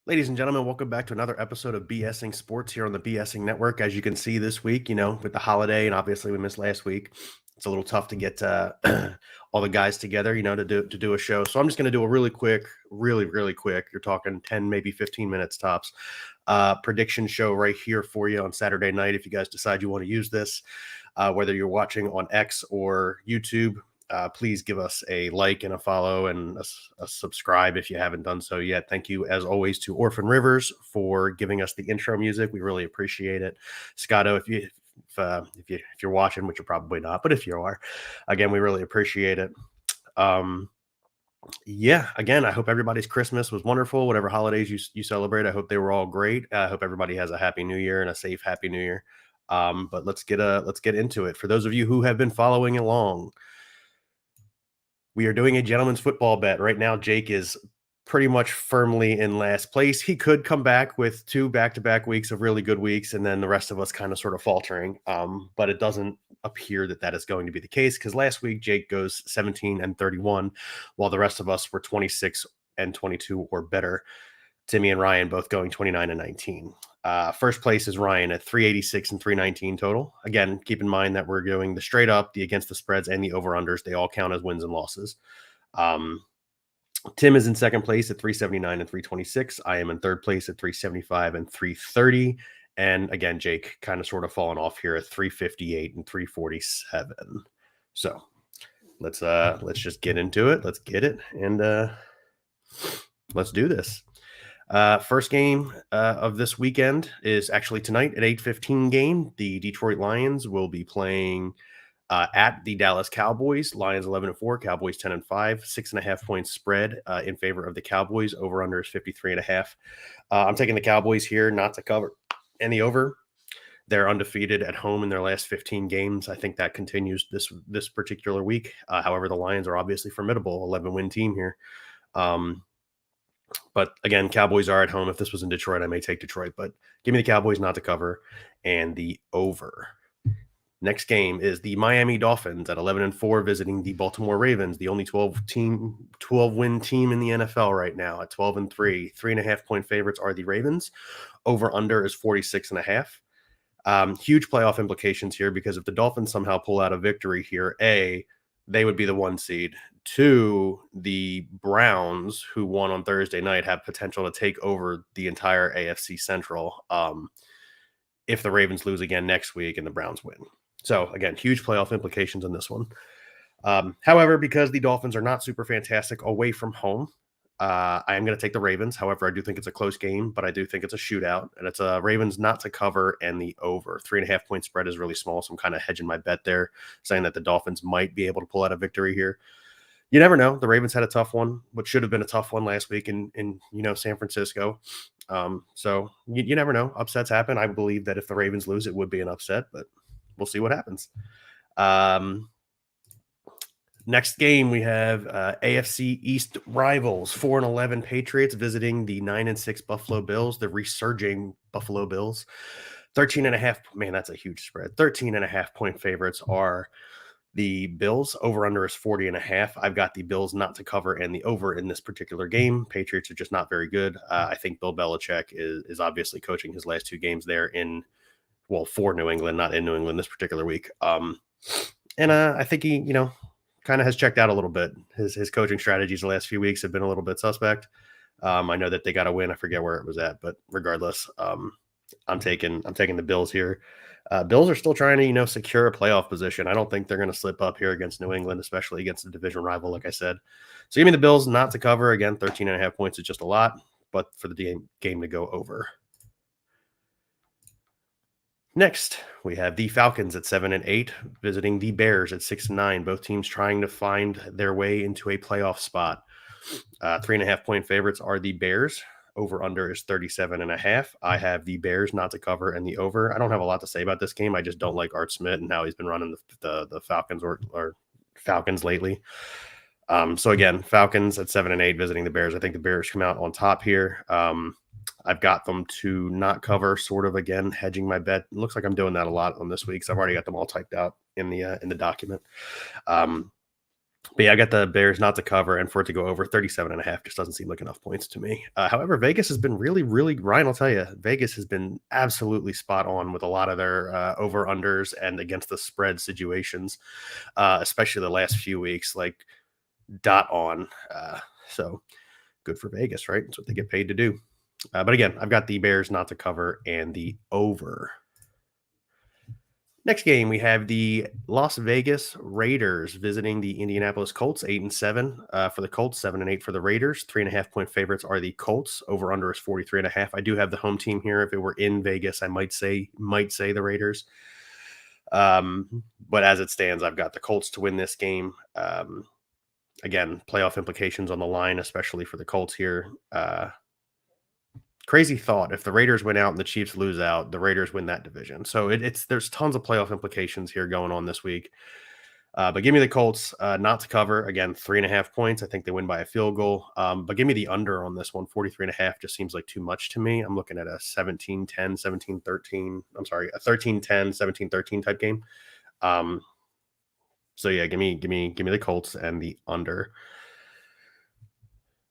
Ladies and gentlemen, welcome back to another episode of BSing Sports here on the BSing Network. As you can see this week, with the holiday, and obviously we missed last week, it's a little tough to get all the guys together, to do a show. So I'm just going to do a really quick, really quick. You're talking 10, maybe 15 minutes tops. Prediction show right here for you on Saturday night. If you guys decide you want to use this, whether you're watching on X or YouTube, please give us a like and a follow and a subscribe if you haven't done so yet. Thank you, as always, to Orphan Rivers for giving us the intro music. We really appreciate it. Scotto, if you're watching, which you're probably not, but if you are, again, we really appreciate it. Yeah, again, I hope everybody's Christmas was wonderful. Whatever holidays you celebrate, I hope they were all great. I hope everybody has a happy New Year and a safe Happy New Year. But let's get into it. For those of you who have been following along, we are doing a gentleman's football bet. Right now, Jake is pretty much firmly in last place. He could come back with two back-to-back weeks of really good weeks, and then the rest of us kind of sort of faltering. But it doesn't appear that is going to be the case, because last week Jake goes 17-31, while the rest of us were 26-22 or better. Timmy and Ryan both going 29-19. First place is Ryan at 386 and 319 total. Again, keep in mind that we're doing the straight up, the against the spreads, and the over-unders. They all count as wins and losses. Tim is in second place at 379 and 326. I am in third place at 375 and 330. And again, Jake kind of sort of falling off here at 358 and 347. So let's just get into it. Let's get it, and let's do this. First game of this weekend is actually tonight at 8:15 game. The Detroit Lions will be playing at the Dallas Cowboys. Lions 11-4, Cowboys 10-5, 6.5 points spread in favor of the Cowboys. Over under is 53.5. I'm taking the Cowboys here, not to cover any over. They're undefeated at home in their last 15 games. I think that continues this particular week. However, the Lions are obviously formidable, 11-win team here. But again, Cowboys are at home. If this was in Detroit, I may take Detroit, but give me the Cowboys not to cover and the over. Next game is the Miami Dolphins at 11-4 visiting the Baltimore Ravens, the only 12-win team in the NFL right now at 12-3. 3.5 point favorites are the Ravens. Over under is 46.5. Huge playoff implications here, because if the Dolphins somehow pull out a victory here, they would be the 1 seed. 2, the Browns, who won on Thursday night, have potential to take over the entire AFC Central if the Ravens lose again next week and the Browns win. So, again, huge playoff implications in this one. However, because the Dolphins are not super fantastic away from home, I am going to take the Ravens. However, I do think it's a close game, but I do think it's a shootout, and it's a Ravens not to cover and the over. 3.5 point spread is really small, so I'm kind of hedging my bet there, saying that the Dolphins might be able to pull out a victory here. You never know. The Ravens had a tough one, what should have been a tough one last week in San Francisco. So you never know. Upsets happen. I believe that if the Ravens lose, it would be an upset, but we'll see what happens. Next game, we have AFC East rivals, 4-11 Patriots visiting the 9-6 Buffalo Bills, the resurging Buffalo Bills. 13.5, man, that's a huge spread. 13.5 point favorites are the Bills. Over under is 40.5. I've got the Bills not to cover and the over in this particular game. Patriots are just not very good. I think Bill Belichick is obviously coaching his last 2 games there for New England, not in New England this particular week. And I think he, kind of has checked out a little bit. His coaching strategies the last few weeks have been a little bit suspect. I know that they got a win. I forget where it was at, but regardless, I'm taking the Bills here. Bills are still trying to, secure a playoff position. I don't think they're going to slip up here against New England, especially against a division rival, like I said. So give me the Bills not to cover. Again, 13.5 points is just a lot, but for the game to go over. Next, we have the Falcons at 7-8 visiting the Bears at 6-9. Both teams trying to find their way into a playoff spot. 3.5 point favorites are the Bears. Over under is 37.5. I have the Bears not to cover and the over. I don't have a lot to say about this game. I just don't like Art Smith and how he's been running the Falcons or Falcons lately. So again, Falcons at 7-8 visiting the Bears. I think the Bears come out on top here. I've got them to not cover, sort of, again, hedging my bet. It looks like I'm doing that a lot on this week, so I've already got them all typed out in the document. But yeah, I got the Bears not to cover and for it to go over 37.5 just doesn't seem like enough points to me. However, Vegas has been really, really, Ryan, I'll tell you, Vegas has been absolutely spot on with a lot of their over unders and against the spread situations, especially the last few weeks, like dot on. So good for Vegas, right? That's what they get paid to do. But again, I've got the Bears not to cover and the over. Next game, we have the Las Vegas Raiders visiting the Indianapolis Colts, 8-7 for the Colts, 7-8 for the Raiders. 3.5 point favorites are the Colts. Over under is 43.5. I do have the home team here. If it were in Vegas, I might say the Raiders. But as it stands, I've got the Colts to win this game. Again, playoff implications on the line, especially for the Colts here. Crazy thought. If the Raiders win out and the Chiefs lose out, the Raiders win that division. So there's tons of playoff implications here going on this week. But give me the Colts not to cover. Again, 3.5 points. I think they win by a field goal. But give me the under on this one. 43.5 just seems like too much to me. I'm looking at a 17-10, 17-13. I'm sorry, a 13-10, 17-13 type game. So yeah, give me the Colts and the under.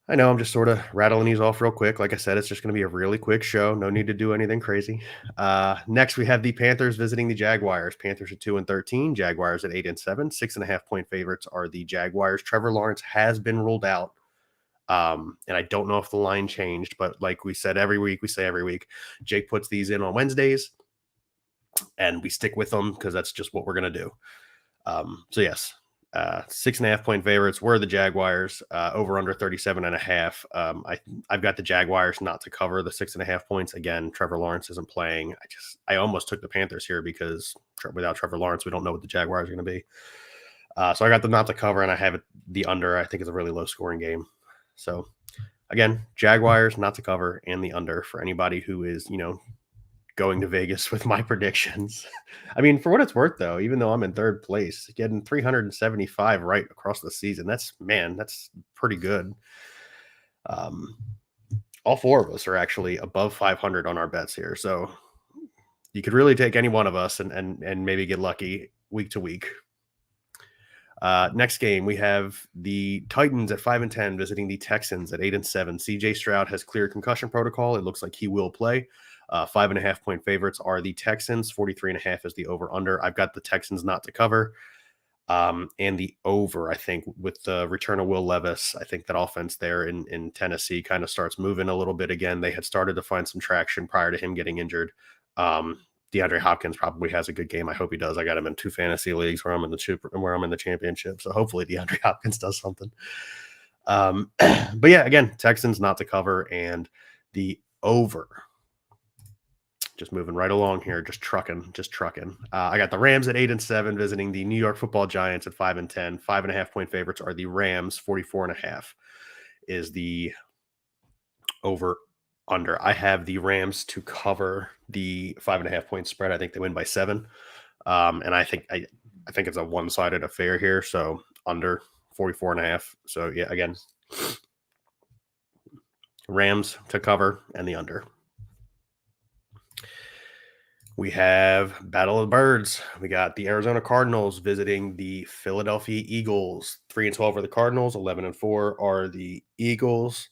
I know I'm just sort of rattling these off real quick. Like I said, it's just going to be a really quick show. No need to do anything crazy. Next, we have the Panthers visiting the Jaguars. Panthers at 2-13, Jaguars at 8-7. 6.5 point favorites are the Jaguars. Trevor Lawrence has been ruled out. And I don't know if the line changed, but like we said every week, Jake puts these in on Wednesdays and we stick with them because that's just what we're going to do. So yes, 6.5 point favorites were the Jaguars, over under 37.5. I've got the Jaguars not to cover the 6.5 points. Again, Trevor Lawrence isn't playing. I almost took the Panthers here because without Trevor Lawrence, we don't know what the Jaguars are going to be. So I got them not to cover, and I have it the under. I think it's a really low scoring game. So again, Jaguars not to cover and the under for anybody who is, going to Vegas with my predictions. I mean, for what it's worth, though, even though I'm in third place, getting 375 right across the season, that's pretty good. All four of us are actually above 500 on our bets here. So you could really take any one of us and maybe get lucky week to week. Next game, we have the Titans at 5-10 visiting the Texans at 8-7. CJ Stroud has cleared concussion protocol. It looks like he will play. 5.5 point favorites are the Texans. 43.5 is the over under. I've got the Texans not to cover. And the over, I think, with the return of Will Levis, I think that offense there in Tennessee kind of starts moving a little bit again. They had started to find some traction prior to him getting injured. DeAndre Hopkins probably has a good game. I hope he does. I got him in 2 fantasy leagues where I'm in the championship. So hopefully DeAndre Hopkins does something. But yeah, again, Texans not to cover and the over. Just moving right along here, just trucking. I got the Rams at 8-7 visiting the New York Football Giants at 5-10. 5.5 point favorites are the Rams. 44.5 is the over under. I have the Rams to cover the 5.5 point spread. I think they win by 7. And I think it's a one-sided affair here. So under 44.5. So yeah, again, Rams to cover and the under. We have Battle of the Birds. We got the Arizona Cardinals visiting the Philadelphia Eagles. 3-12 are the Cardinals. 11-4 are the Eagles.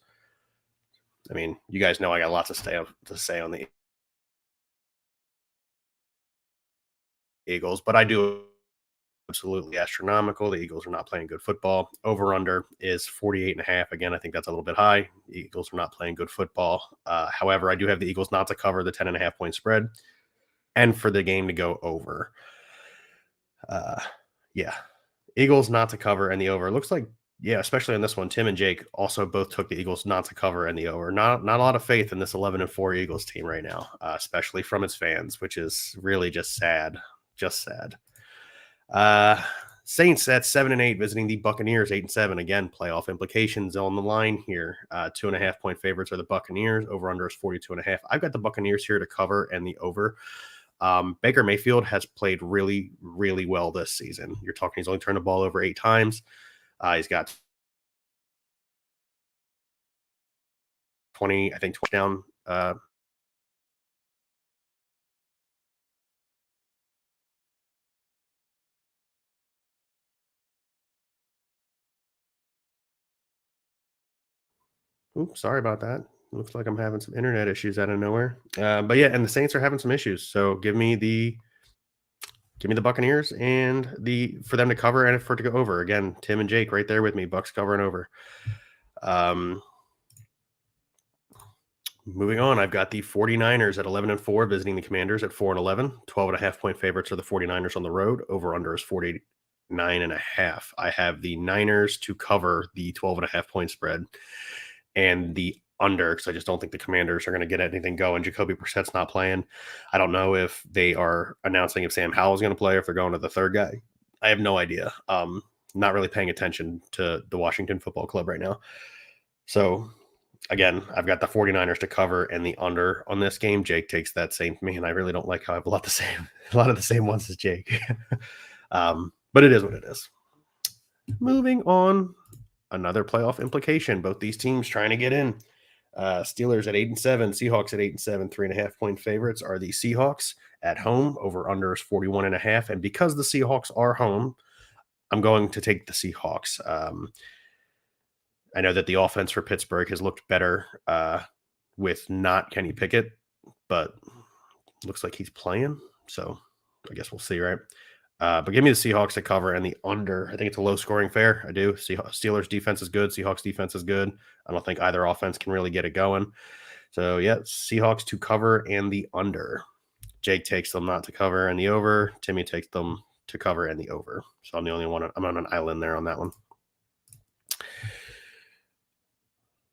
I mean, you guys know I got lots to say on the Eagles, but I do absolutely astronomical. The Eagles are not playing good football. Over under is 48.5. Again, I think that's a little bit high. The Eagles are not playing good football. However, I do have the Eagles not to cover the 10.5 point spread and for the game to go over. Yeah, Eagles not to cover and the over. It looks like, yeah, especially on this one, Tim and Jake also both took the Eagles not to cover and the over. Not a lot of faith in this 11-4 Eagles team right now, especially from its fans, which is really just sad. Just sad. Saints at 7-8 visiting the Buccaneers 8-7. Again, playoff implications on the line here. 2.5 point favorites are the Buccaneers. Over under is 42.5. I've got the Buccaneers here to cover and the over. Baker Mayfield has played really, really well this season. You're talking he's only turned the ball over 8 times. He's got 20, I think, touchdown Oops, sorry about that. Looks like I'm having some internet issues out of nowhere. But yeah, and the Saints are having some issues. So give me the Buccaneers and the for them to cover and for it to go over. Again, Tim and Jake right there with me. Bucks covering over. Um, Moving on, I've got the 49ers at 11-4 visiting the Commanders at 4-11. 12.5-point favorites are the 49ers on the road. Over under is 49.5. I have the Niners to cover the 12.5-point spread and the under because I just don't think the Commanders are going to get anything going. Jacoby Brissett's not playing. I don't know if they are announcing if Sam Howell's going to play or if they're going to the third guy. I have no idea. Not really paying attention to the Washington Football Club right now. So again, I've got the 49ers to cover and the under on this game. Jake takes that same me, and I really don't like how I have a lot of the same ones as Jake. But it is what it is. Moving on, another playoff implication. Both these teams trying to get in. Steelers at 8-7, Seahawks at 8-7, 3.5-point favorites are the Seahawks at home. Over under is 41.5. And because the Seahawks are home, I'm going to take the Seahawks. I know that the offense for Pittsburgh has looked better with not Kenny Pickett, but looks like he's playing. So I guess we'll see, right? But give me the Seahawks to cover and the under. I think it's a low-scoring fair. I do. Steelers defense is good. Seahawks defense is good. I don't think either offense can really get it going. So, yeah, Seahawks to cover and the under. Jake takes them not to cover and the over. Timmy takes them to cover and the over. So I'm the only one. I'm on an island there on that one.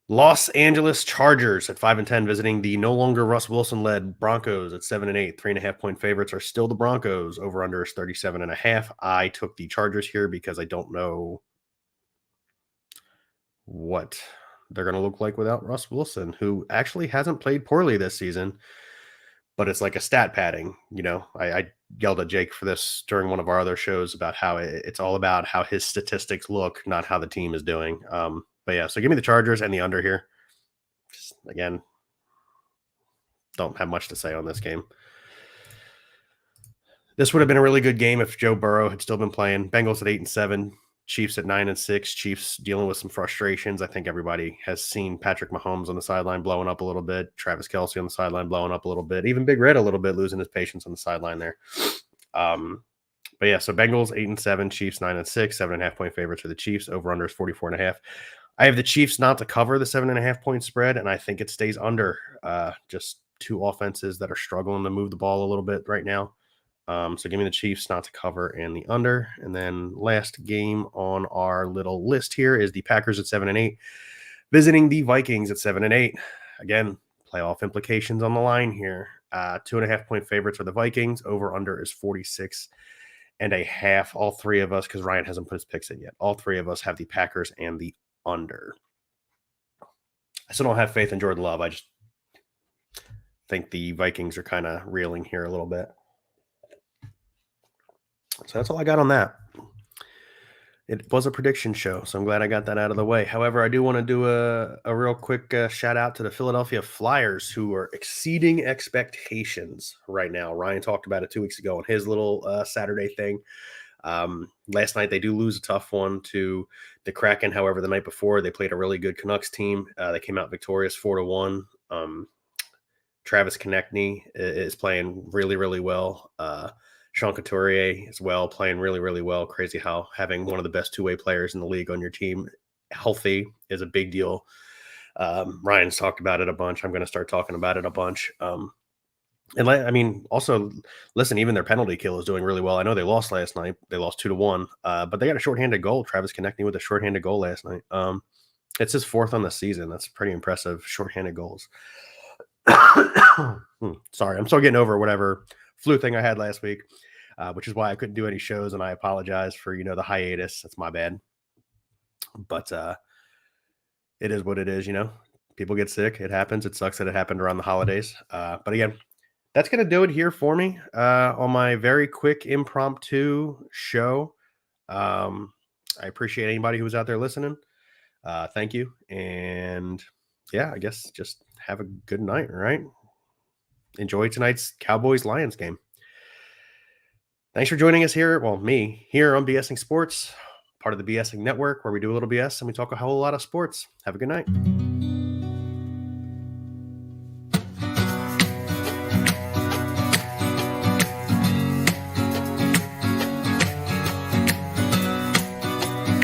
Los Angeles Chargers at 5-10 visiting the no longer Russ Wilson led Broncos at 7-8. 3.5-point favorites are still the Broncos. Over under is 37.5. I took the Chargers here because I don't know what they're going to look like without Russ Wilson, who actually hasn't played poorly this season, but it's like a stat padding. I yelled at Jake for this during one of our other shows about how it's all about how his statistics look, not how the team is doing. But yeah, so give me the Chargers and the under here. Just, again, don't have much to say on this game. This would have been a really good game if Joe Burrow had still been playing. Bengals at 8-7, Chiefs at 9-6. Chiefs dealing with some frustrations. I think everybody has seen Patrick Mahomes on the sideline blowing up a little bit. Travis Kelce on the sideline blowing up a little bit. Even Big Red a little bit, losing his patience on the sideline there. But yeah, so Bengals 8-7, Chiefs 9-6, 7.5-point favorites for the Chiefs. Over under is 44.5. I have the Chiefs not to cover the 7.5-point spread, and I think it stays under. Just two offenses that are struggling to move the ball a little bit right now. So give me the Chiefs not to cover and the under. And then last game on our little list here is the Packers at 7-8, visiting the Vikings at 7-8. Again, playoff implications on the line here. 2.5-point favorites for the Vikings. Over under is 46.5. All three of us, because Ryan hasn't put his picks in yet, all three of us have the Packers and the under. I still don't have faith in Jordan Love. I just think the Vikings are kind of reeling here a little bit. So that's all I got on that. It was a prediction show, so I'm glad I got that out of the way. However, I do want to do a real quick shout out to the Philadelphia Flyers, who are exceeding expectations right now. Ryan talked about it 2 weeks ago on his little Saturday thing. Last night they do lose a tough one to the Kraken. However, the night before they played a really good Canucks team. They came out victorious 4-1. Travis Konechny is playing really, really well. Sean Couturier as well, playing really, really well. Crazy how having one of the best two-way players in the league on your team healthy is a big deal. Ryan's talked about it a bunch. I'm going to start talking about it a bunch. And I mean, also, listen, even their penalty kill is doing really well. I know they lost last night. They lost 2-1, but they got a shorthanded goal. Travis Konechny with a shorthanded goal last night. It's his fourth on the season. That's pretty impressive, shorthanded goals. Sorry, I'm still getting over whatever flu thing I had last week, which is why I couldn't do any shows, and I apologize for, the hiatus. That's my bad. But it is what it is, People get sick. It happens. It sucks that it happened around the holidays. But again, that's going to do it here for me on my very quick impromptu show. I appreciate anybody who was out there listening. Thank you. And yeah, I guess just have a good night, all right? Enjoy tonight's Cowboys-Lions game. Thanks for joining us here. Well, me here on BSing Sports, part of the BSing Network, where we do a little BS and we talk a whole lot of sports. Have a good night.